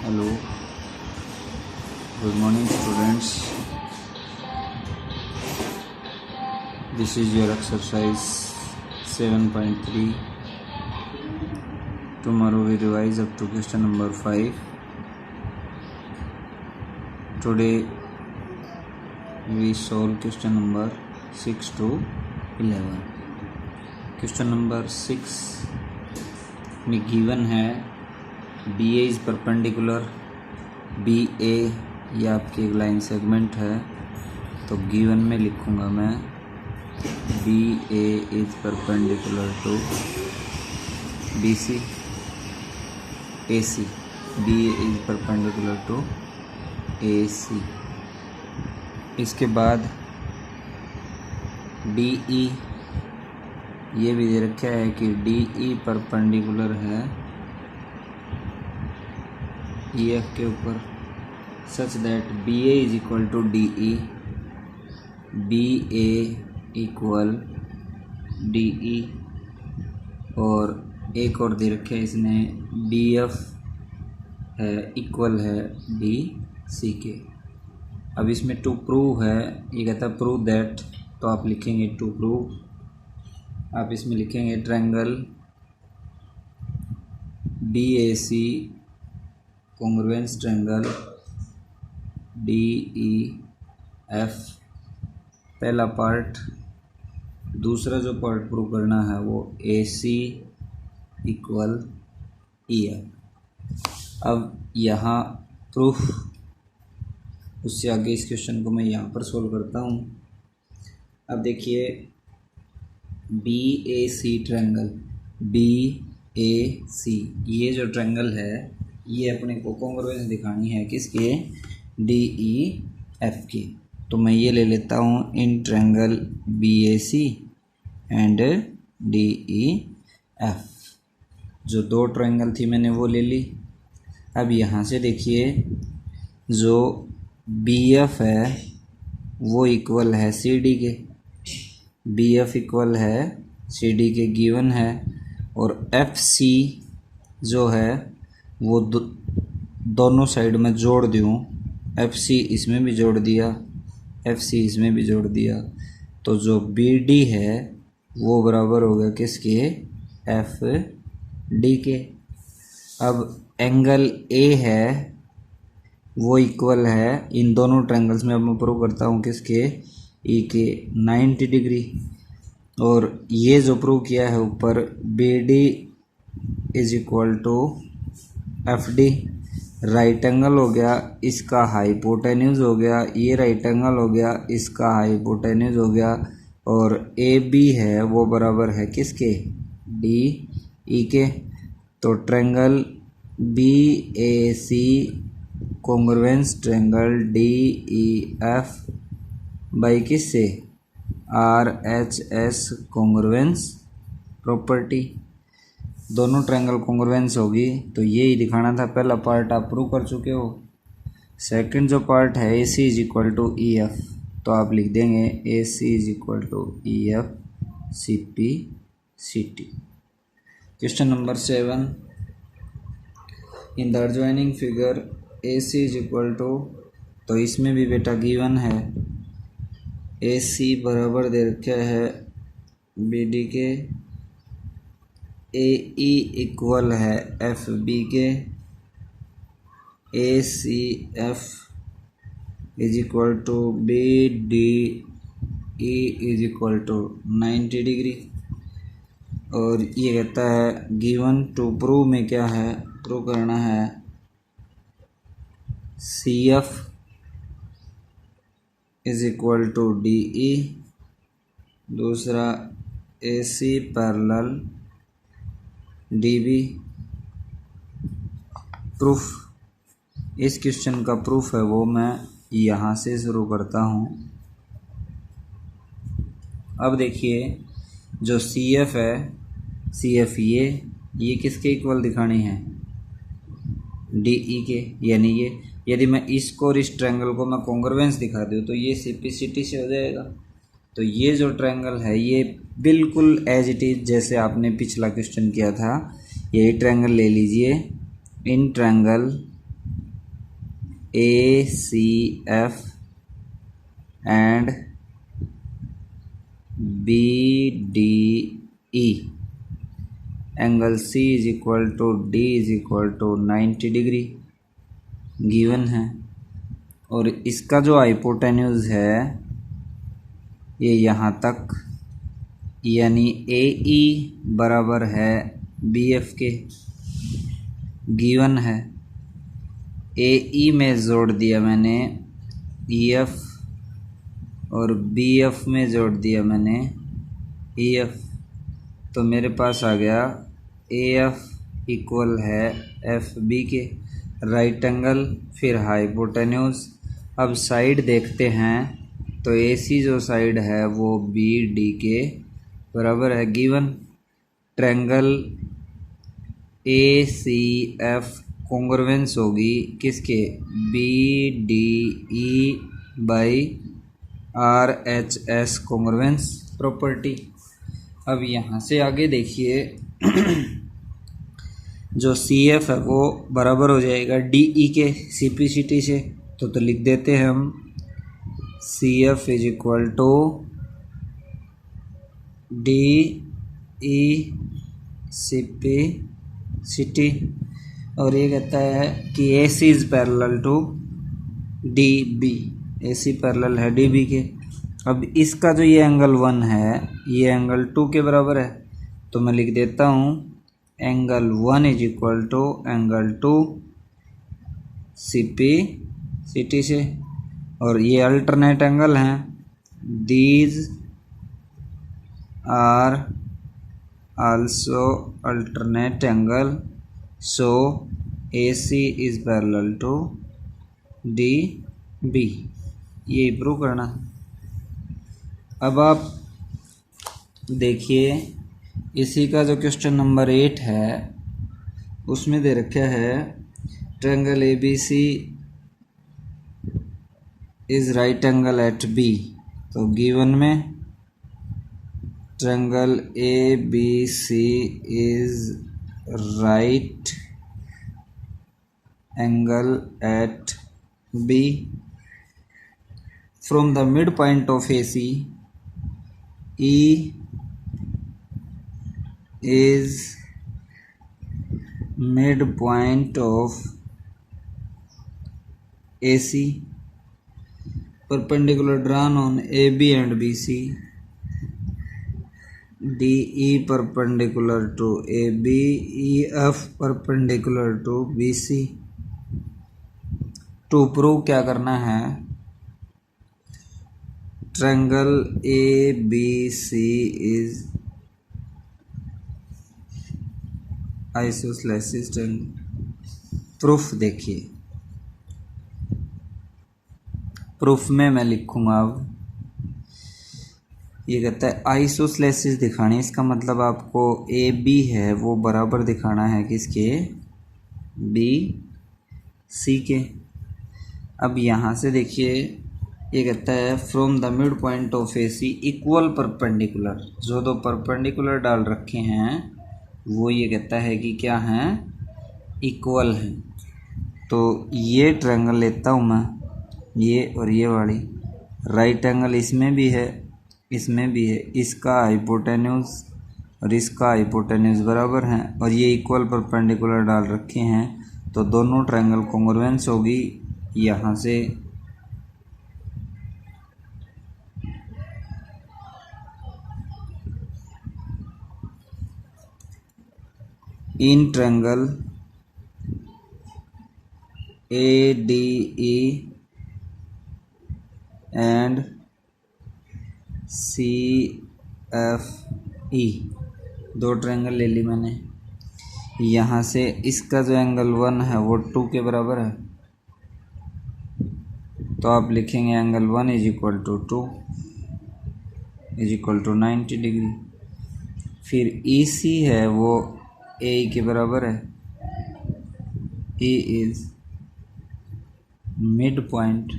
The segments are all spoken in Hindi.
Hello, good morning students. This is your exercise 7.3. Tomorrow we revise up to question number 5. Today we solve question number 6 to 11. Question number 6 में given है BA इज़ परपेंडिकुलर BA ये आपकी एक लाइन सेगमेंट है, तो गिवन में लिखूँगा मैं BA is perpendicular to BC AC, BA is perpendicular to AC। इसके बाद DE ये भी दे रखा है कि DE परपेंडिकुलर है EF के ऊपर such that BA is equal to DE, BA equal DE, और एक और दे रखे है इसने BF है इक्वल है BC के। अब इसमें टू प्रूव है, ये कहता है प्रूव दैट, तो आप लिखेंगे टू प्रूव, आप इसमें लिखेंगे triangle BAC congruence triangle DEF पहला पार्ट। दूसरा जो पार्ट प्रूव करना है वो AC इक्वल EF। अब यहाँ प्रूफ, उससे आगे इस क्वेश्चन को मैं यहाँ पर सोल्व करता हूँ। अब देखिए BAC ट्रायंगल, BAC ये जो ट्रायंगल है ये अपने को कॉन्ग्रुएंस दिखानी है किसके, DEF की। तो मैं ये ले लेता हूँ in triangle BAC and DEF। जो दो ट्रायंगल थी मैंने वो ले ली। अब यहाँ से देखिए जो BF है वो इक्वल है CD के, BF इक्वल है CD के गिवन है, और FC जो है वो दोनों साइड में जोड़ दूँ, FC इसमें भी जोड़ दिया, FC इसमें भी जोड़ दिया, तो जो BD है वो बराबर हो गया किसके, FD के। अब एंगल A है वो इक्वल है इन दोनों ट्रायंगल्स में, अब मैं प्रूव करता हूँ किसके, E के 90 डिग्री। और ये जो प्रूव किया है ऊपर BD is equal to FD, right angle हो गया, इसका हाइपोटेन्यूज हो गया, ये राइट एंगल हो गया, इसका हाइपोटेन्यूज हो गया, और AB है वो बराबर है किसके, DE के। तो triangle BAC congruence triangle DEF by किससे, RHS कॉन्ग्रुएंस प्रॉपर्टी। दोनों ट्रायंगल कॉन्ग्रुएंस होगी, तो ये ही दिखाना था। पहला पार्ट आप प्रूव कर चुके हो। सेकंड जो पार्ट है AC is equal to EF, तो आप लिख देंगे AC is equal to EF CP CT। Question number 7, in the adjoining figure AC is equal to, तो इसमें भी बेटा गिवन है AC बराबर दे रखा है BD के, AE इक्वल है FB के, ACF is equal to BDE is equal to 90 degree. और ये कहता है गिवन टू प्रूव में क्या है, प्रूव करना है CF is equal to DE, दूसरा AC पैरेलल DB। प्रूफ, इस क्वेश्चन का प्रूफ है वो मैं यहाँ से शुरू करता हूँ। अब देखिए जो CF है, CF ये किसके इक्वल दिखानी है, DE के, यानी ये यदि मैं इसको और इस ट्रायंगल को मैं कॉन्ग्रुएंस दिखा दूँ तो ये CP CT से हो जाएगा। तो ये जो ट्रायंगल है ये बिल्कुल एज इट इज जैसे आपने पिछला क्वेश्चन किया था, यही ट्रायंगल ले लीजिए। In triangle ACF and BDE, angle C is equal to D is equal to 90 degree given है। और इसका जो हाइपोटेन्यूज है ये यहाँ तक, यानी AE बराबर है BF के, गिवन है। AE में जोड़ दिया मैंने EF और BF में जोड़ दिया मैंने EF, तो मेरे पास आ गया AF इक्वल है FB के, राइट एंगल फिर हाइपोटेन्यूज। अब साइड देखते हैं तो AC जो साइड है वो BD के बराबर है, गिवन। ट्रायंगल ACF कॉन्ग्रुएंस होगी किसके, BDE by RHS congruence property. अब यहाँ से आगे देखिए जो CF है वो बराबर हो जाएगा DE के CPCT से, तो लिख देते हैं हम CF is equal to DE CPCT। और ये कहता है कि AC is parallel to DB, AC parallel है DB के। अब इसका जो ये एंगल 1 है ये एंगल 2 के बराबर है, तो मैं लिख देता हूँ angle 1 is equal to angle 2 CPCT से। और ये अल्टरनेट एंगल हैं, these are also alternate angle, so AC is parallel to DB, ये प्रूव करना। अब आप देखिए इसी का जो क्वेश्चन नंबर 8 है उसमें दे रखा है triangle ABC is right angle at B, तो गिवन में triangle ABC is right angle at B from the midpoint of AC, E is midpoint of AC, perpendicular drawn on AB and BC, DE perpendicular to AB, EF perpendicular to BC। To prove क्या करना है, triangle ABC is isosceles triangle. Proof देखिए, प्रूफ में मैं लिखूंगा। अब ये कहता है आइसोसेलेसिस दिखानी, इसका मतलब आपको AB है वो बराबर दिखाना है किसके, BC के। अब यहाँ से देखिए ये कहता है from the mid point of AC equal perpendicular, जो दो परपेंडिकुलर डाल रखे हैं वो ये कहता है कि क्या हैं, इक्वल हैं। तो ये ट्रायंगल लेता हूँ मैं, ये और ये वाली, राइट एंगल इसमें भी है इसमें भी है, इसका हाइपोटेन्यूज और इसका हाइपोटेन्यूज बराबर हैं और ये इक्वल परपेंडिकुलर डाल रखे हैं, तो दोनों ट्रायंगल कॉन्ग्रुएंस होगी। यहाँ से in triangle ADE and CFE, दो ट्रायंगल ले ली मैंने। यहाँ से इसका जो एंगल 1 है वो 2 के बराबर है, तो आप लिखेंगे angle 1 is equal to 2 is equal to 90 degree. फिर EC है वो AE के बराबर है, E is mid point,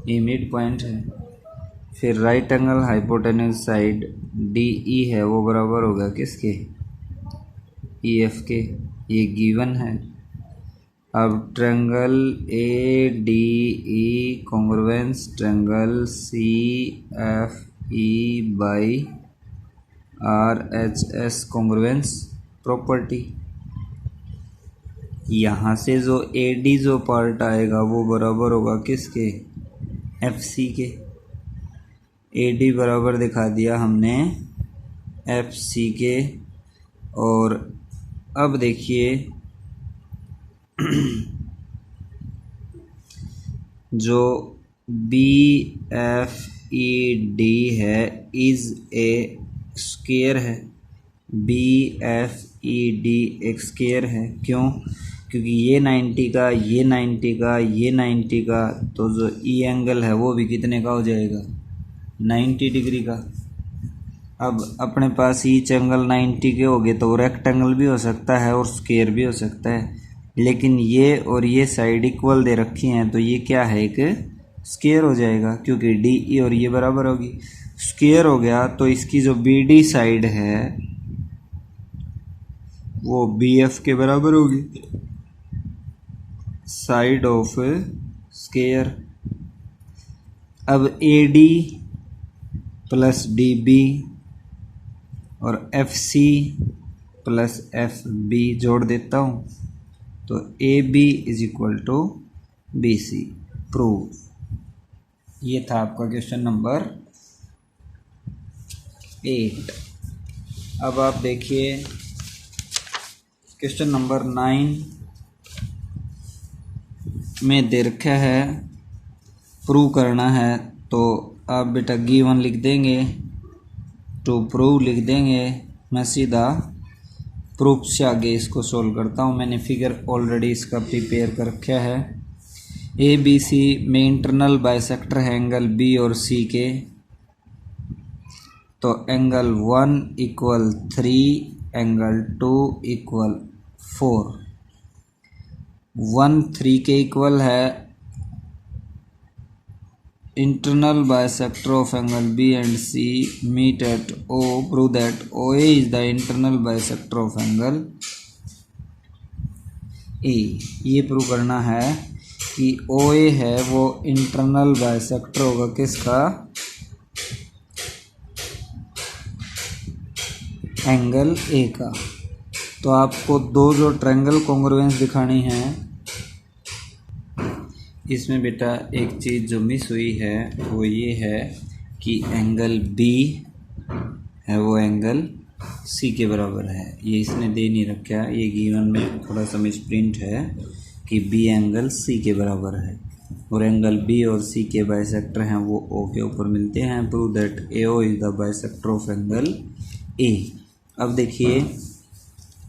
E mid point है। फिर right angle hypotenuse side DE है वो बराबर होगा किसके, EF के, ये गिवन है। अब triangle A D E congruence triangle C F E by R H S congruence property. यहाँ से जो ए डी जो पार्ट आएगा वो बराबर होगा किसके, एफ सी के। ए डी बराबर दिखा दिया हमने एफ सी के। और अब देखिए जो बी एफ ई डी है इज ए स्क्वायर है। बी एफ ई डी एक स्क्वायर है। क्यों? क्योंकि ये 90 का, ये 90 का, ये 90 का, तो जो ई एंगल है वो भी कितने का हो जाएगा, 90 डिग्री का। अब अपने पास ईच एंगल 90 के हो गए तो रेक्टेंगल भी हो सकता है और स्क्वायर भी हो सकता है, लेकिन ये और ये साइड इक्वल दे रखी हैं तो ये क्या है, एक स्क्वायर हो जाएगा क्योंकि डी ई और ये बराबर होगी। स्क्वायर हो गया तो इसकी जो बी डी साइड है वो बी एफ के बराबर होगी, साइड ऑफ स्क्वायर। अब A D plus D B और F C plus F B जोड़ देता हूँ तो A B is equal to B C, prove. ये था आपका क्वेश्चन नंबर 8। अब आप देखिए क्वेश्चन नंबर 9 में दे रखा है प्रूव करना है, तो आप बेटा गिवन लिख देंगे, टू प्रूव लिख देंगे। मैं सीधा प्रूफ से आगे इसको सोल्व करता हूँ। मैंने फिगर ऑलरेडी इसका प्रिपेयर कर रखा है। ए बी सी में इंटरनल बाइसेक्टर है एंगल बी और सी के, तो एंगल 1 इक्वल 3, एंगल 2 इक्वल 4। 1 3 के इक्वल है। Internal bisector of angle B and C meet at O. Prove that OA is the internal bisector of angle A. ये प्रूव करना है कि OA है वो इंटरनल बाइसेक्टर होगा किसका, एंगल A का। तो आपको दो जो ट्रायंगल कॉन्ग्रुएंस दिखानी है, इसमें बेटा एक चीज़ जो मिस हुई है वो ये है कि एंगल बी है वो एंगल सी के बराबर है। ये इसने दे नहीं रखा, ये गिवन में थोड़ा सा मिस प्रिंट है कि बी एंगल सी के बराबर है और एंगल बी और सी के बाइसेक्टर हैं वो ओ के ऊपर मिलते हैं। Prove that A O is the bisector of angle A. अब देखिए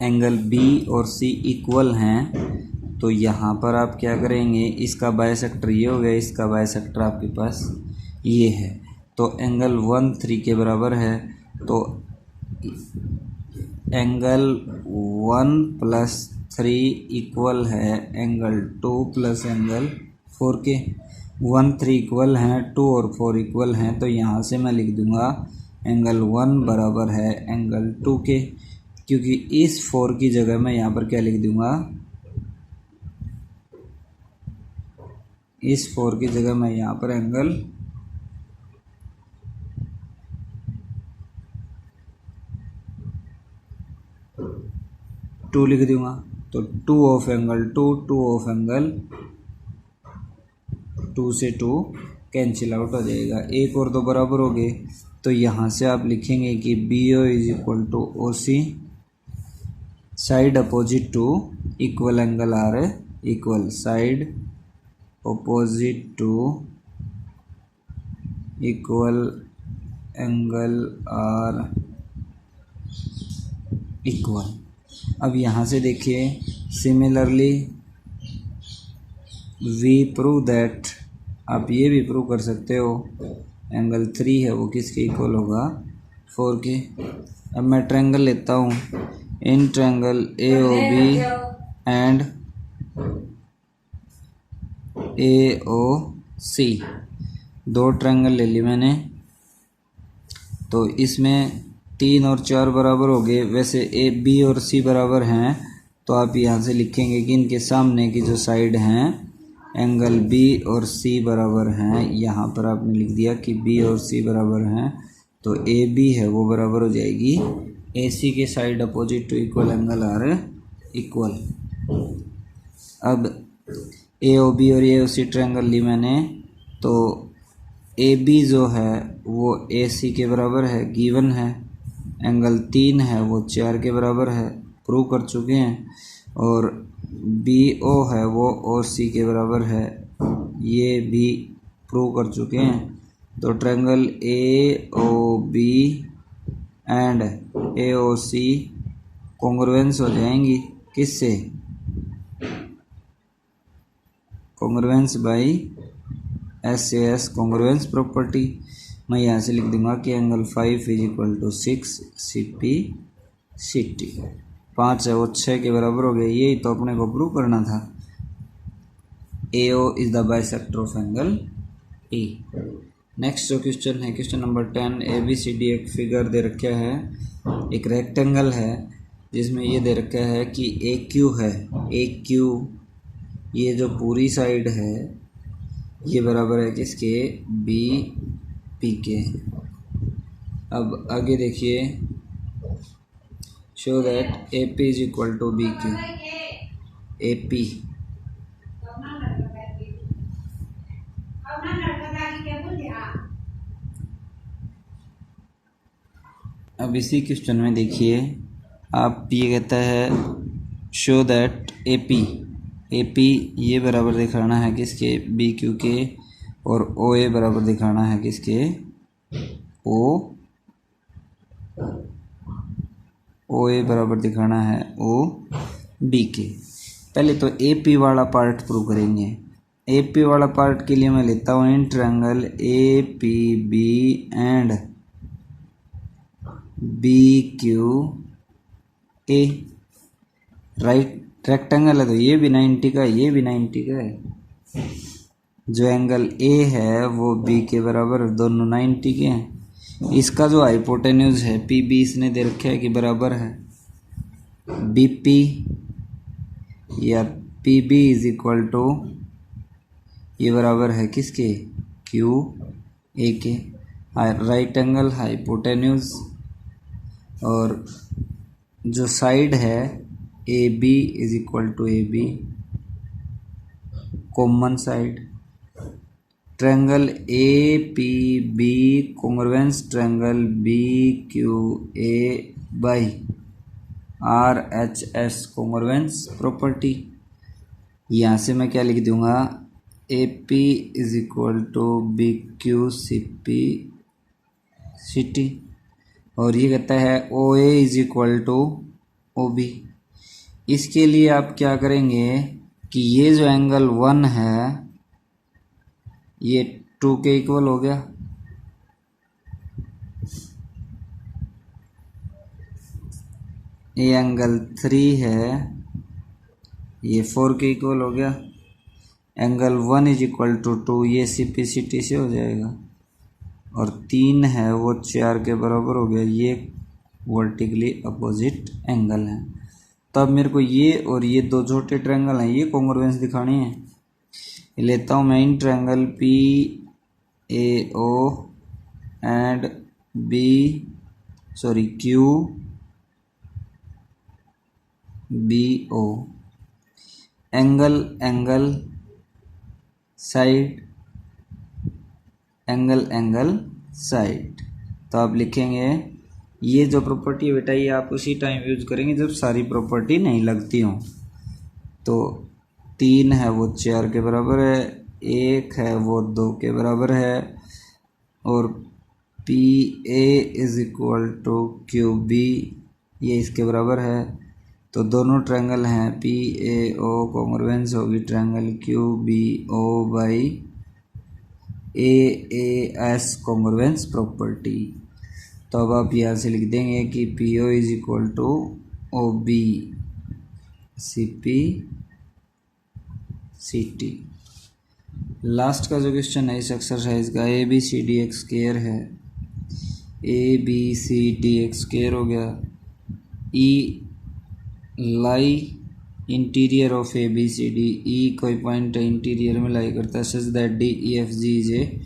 एंगल बी और सी इक्वल हैं तो यहाँ पर आप क्या करेंगे, इसका बाइसेक्टर ये हो गया, इसका बाइसेक्टर आपके पास ये है, तो एंगल 1 3 के बराबर है। तो एंगल 1 प्लस 3 इक्वल है एंगल 2 प्लस एंगल 4 के। 1 3 इक्वल हैं, 2 और 4 इक्वल हैं, तो यहाँ से मैं लिख दूँगा एंगल 1 बराबर है एंगल 2 के, क्योंकि इस 4 की जगह मैं यहाँ पर क्या लिख दूँगा, इस 4 की जगह मैं यहाँ पर एंगल 2 लिख दूंगा। तो 2 ऑफ एंगल 2, 2 ऑफ एंगल 2 से 2 कैंसिल आउट हो जाएगा। एक और दो बराबर हो गए, तो यहाँ से आप लिखेंगे कि B O is equal to O C, side opposite to equal angle are equal, side opposite to equal angle R equal। अब यहाँ से देखिए सिमिलरली वी प्रूव दैट, आप ये भी प्रूव कर सकते हो एंगल 3 है वो किसके इक्वल होगा, 4 के। अब मैं ट्रायंगल लेता हूँ, in triangle A O B and A O C, दो ट्रायंगल ले ली मैंने, तो इसमें 3 और 4 बराबर हो गए। वैसे ए बी और सी बराबर हैं तो आप यहाँ से लिखेंगे कि इनके सामने की जो साइड हैं एंगल बी और सी बराबर हैं। यहाँ पर आपने लिख दिया कि बी और सी बराबर हैं, तो ए बी है वो बराबर हो जाएगी ए सी के side opposite to equal angle are equal. अब ए ओ बी और ए ओ सी ट्रायंगल ली मैंने, तो ए बी जो है वो ए सी के बराबर है, गिवन है। एंगल 3 है वो 4 के बराबर है, प्रूव कर चुके हैं। और बी ओ है वो ओ सी के बराबर है, ये भी प्रूव कर चुके हैं। तो triangle A O B and A O C congruence हो जाएंगी किससे? Congruence by SAS congruence property. मैं यहाँ से लिख दूंगा कि angle 5 is equal to 6 CP CT। 5 है वो 6 के बराबर हो गया, यही तो अपने को प्रूव करना था। AO is the bisector of angle E। Next जो क्वेश्चन है, क्वेश्चन नंबर 10, ABCD एक फिगर दे रखा है, एक रेक्टेंगल है जिसमें ये दे रखा है कि AQ है। AQ ये जो पूरी साइड है ये बराबर है किसके? BP के। अब आगे देखिए, show that AP is equal to BQ। AP अब इसी क्वेश्चन में देखिए, आप ये कहता है शो दैट AP ये बराबर दिखाना है किसके? BQ के। और OA बराबर दिखाना है किसके? OA बराबर दिखाना है OB के। पहले तो AP वाला पार्ट प्रूव करेंगे। AP वाला पार्ट के लिए मैं लेता हूँ in triangle APB and BQA। Right rectangle है तो ये भी 90 का, ये भी 90 का है। जो एंगल A है वो B के बराबर, दोनों 90 के हैं। इसका जो हाइपोटेन्यूज है PB इसने दे रखा है कि बराबर है BP या PB इज इक्वल टू, ये बराबर है किसके? QA के। राइट एंगल हाइपोटेन्यूज, और जो साइड है AB is equal to AB, common side. Triangle APB congruence triangle BQA by RHS congruence property. यहाँ से मैं क्या लिख दूंगा? AP is equal to BQ CP CT। और ये कहता है OA is equal to OB। इसके लिए आप क्या करेंगे कि ये जो एंगल 1 है ये 2 के इक्वल हो गया, ये एंगल 3 है ये 4 के इक्वल हो गया। एंगल 1 इज इक्वल टू 2, ये CP CT से हो जाएगा। और 3 है वो 4 के बराबर हो गया, ये वर्टिकली अपोजिट एंगल है। तब मेरे को ये और ये दो छोटे ट्रायंगल हैं, ये कॉन्ग्रुएंस दिखानी है। लेता हूँ मैं in triangle PAO and QBO। Angle side, angle side. तो आप लिखेंगे ये जो प्रॉपर्टी है बेटा, ये आप उसी टाइम यूज करेंगे जब सारी प्रॉपर्टी नहीं लगती हो। तो 3 है वो 4 के बराबर है, 1 है वो 2 के बराबर है, और PA is equal to QB ये इसके बराबर है। तो दोनों ट्रायंगल हैं PAO कॉन्ग्रुएंस होगी triangle QBO by AAS congruence property. तो अब आप यहाँ से लिख देंगे कि PO is equal to OB CP CT। Last का जो क्वेश्चन है इस एक्सरसाइज का, ABCD एक स्क्वायर है, ABCD एक स्क्वायर हो गया। E lie interior of A B C D, E कोई पॉइंट इंटीरियर में लाई करता है, such that D E F G is a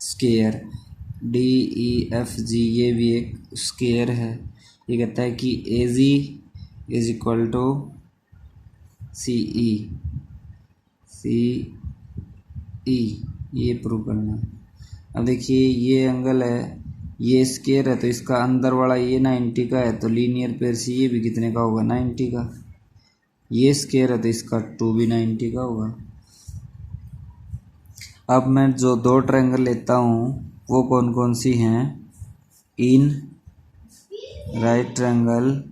square, D E F G ये भी एक स्केयर है। ये कहता है कि A G is equal to C E, ये प्रूव करना है। अब देखिए ये एंगल है, ये स्केयर है, तो इसका अंदर वाला ये 90 का है, तो लीनियर पेयर से ये भी कितने का होगा 90 का। ये स्केयर है तो इसका 2 भी 90 का होगा। अब मैं जो दो ट्रायंगल लेता हूँ वो कौन कौन सी हैं, इन right triangle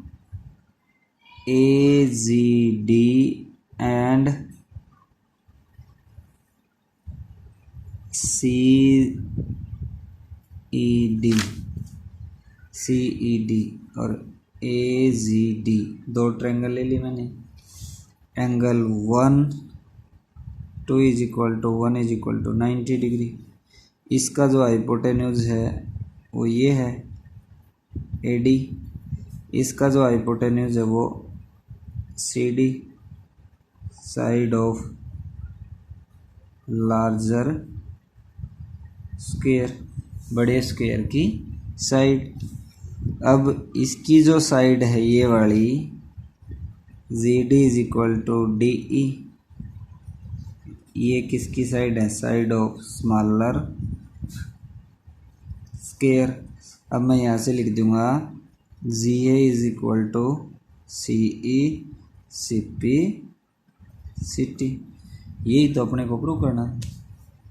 A G D and C E D और ए जी डी, दो ट्रायंगल ले ली मैंने। Angle 1 2 is equal to 1 is equal to 90 degree. इसका जो हाइपोटेन्यूज है वो ये है ए डी, इसका जो हाइपोटेन्यूज है वो C D, side of larger square, बड़े स्क्वायर की साइड। अब इसकी जो साइड है ये वाली G D is equal to D E, ये किसकी साइड है, साइड ऑफ स्मॉलर स्क्वायर। अब मैं यहाँ से लिख दूंगा G A is equal to C E C P C T. यही तो अपने को प्रूव करना।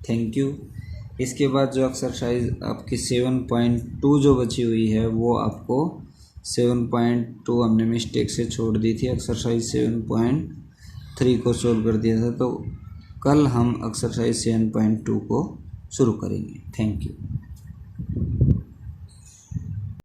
Thank you. इसके बाद जो एक्सरसाइज आपकी 7.2 जो बची हुई है वो आपको 7.2 हमने मिस्टेक से छोड़ दी थी, एक्सरसाइज 7.3 को सोल्व कर दिया था, तो कल हम एक्सरसाइज 7.2 को शुरू करेंगे। Thank you.